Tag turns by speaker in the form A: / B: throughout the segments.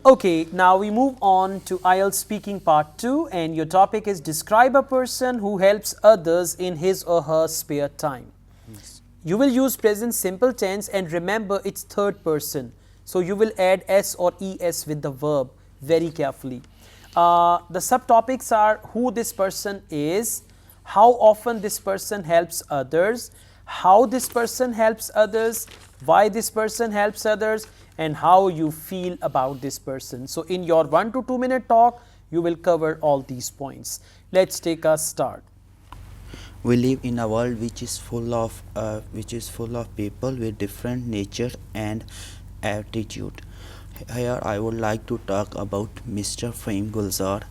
A: Okay, now we move on to IELTS speaking part 2, and your topic is describe a person who helps others in his or her spare time.
B: Yes.
A: You will use present simple tense and remember it's third person. So you will add s or es with the verb very carefully. The subtopics are who this person is, how often this person helps others, how this person helps others, why this person helps others, and how you feel about this person. So in your 1 to 2 minute talk, you will cover all these points. Let's take a start.
B: We live in a world which is full of people with different nature and attitude. Here I would like to talk about Mr. Fahim Gulzar.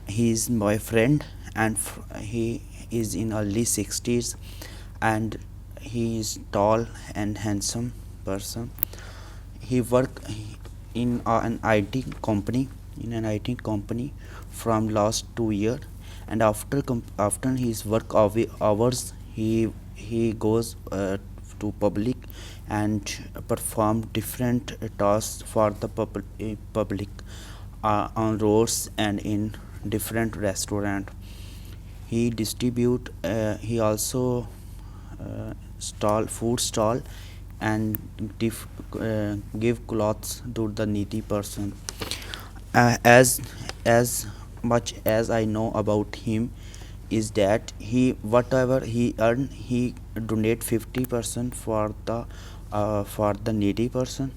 B: He is my friend and he is in early 60s and he is tall and handsome person. He work in an IT company from last 2 years, and after his work hours he goes to public and perform different tasks for the public on roads and in different restaurant. He distribute he also food stall and give clothes to the needy person. As much as I know about him is that he whatever he earn he donate 50% for the needy person.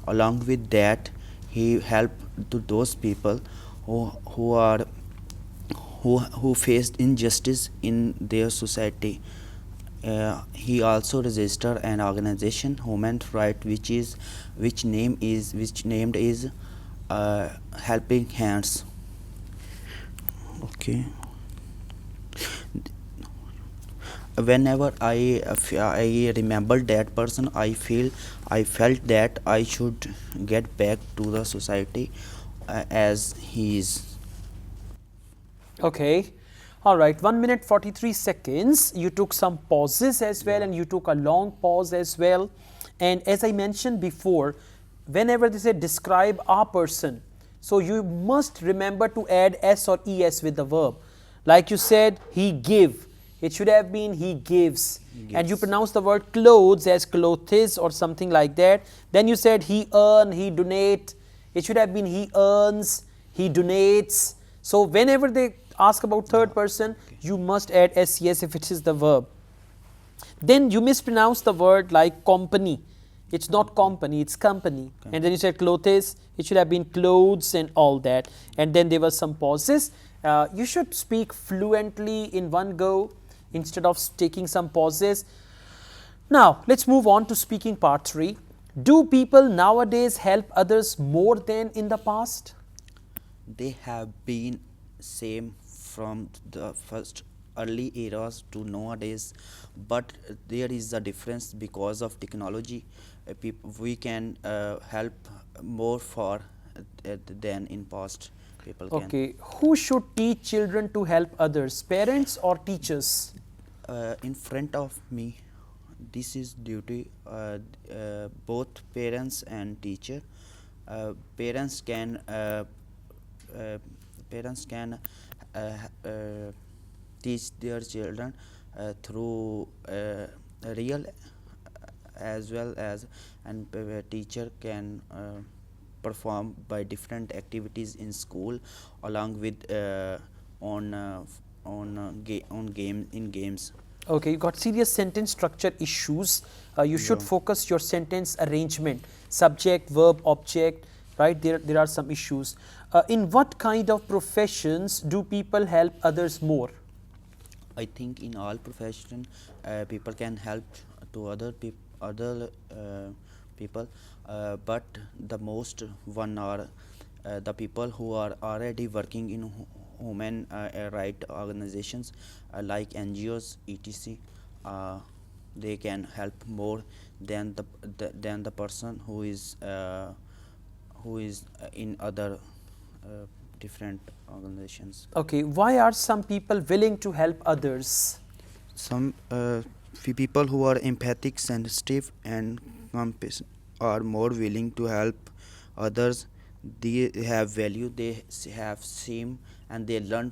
B: Along with that, he help to those people who are who faced injustice in their society. He also registered an organization, human right, which named is Helping Hands. Okay. Whenever I remember that person, I felt that I should get back to the society as he is.
A: Okay. All right. 1 minute 43 seconds. You took some pauses as well, and you took a long pause as well. And as I mentioned before, whenever they say describe a person, so you must remember to add s or es with the verb. Like you said, he give. It should have been he gives. And you
B: Gives.
A: pronounce the word clothes as clothes or something like that. Then you said he earn, he donate. It should have been he earns, he donates. So whenever they ask about third person, you must add ses if it is the verb. Then you mispronounce the word like company. It's not company, it's company. And then you said clothes, it should have been clothes and all that. And then there were some pauses. You should speak fluently in one go instead of taking some pauses. Now, let's move on to speaking part 3. Do people nowadays help others more than in the past?
B: They have been same from the first early eras to nowadays, but there is a difference because of technology. We can help more for than in past people can.
A: Okay, who should teach children to help others, parents or teachers?
B: In front of me, this is duty both parents and teacher. uh, parents can uh, uh, parents can uh, teach their children through real as well as, and teacher can perform by different activities in school along with on game in games.
A: Okay, you got serious sentence structure issues. You should
B: Yeah.
A: focus your sentence arrangement, subject, verb, object, right? There are some issues. In what kind of professions do people help others more?
B: I think in all profession people can help to other people, but the most one are the people who are already working in human right organizations like NGOs etc. uh, they can help more than the person who is in other uh, different organizations.
A: Okay, why are some people willing to help others?
B: Some people who are empathic, sensitive, and compassionate are more willing to help others they have value, they have same, and they learn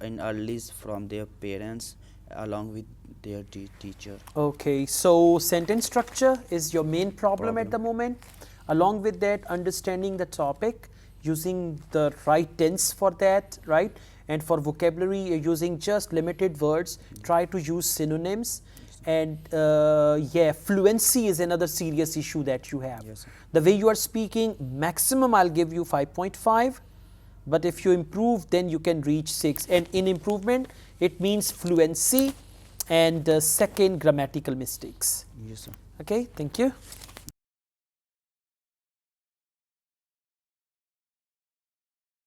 B: in early from their parents along with their teacher.
A: Okay, so sentence structure is your main problem at the
B: Problem.
A: moment. Along with that, understanding the topic, using the right tense for that, right? And for vocabulary, you're using just limited words. Try to use synonyms. And yeah, fluency is another serious issue that you have.
B: Yes, sir.
A: The way you are speaking, maximum I'll give you 5.5. But if you improve, then you can reach 6. And in improvement, it means fluency and second, grammatical mistakes.
B: Yes, sir.
A: Okay, thank you.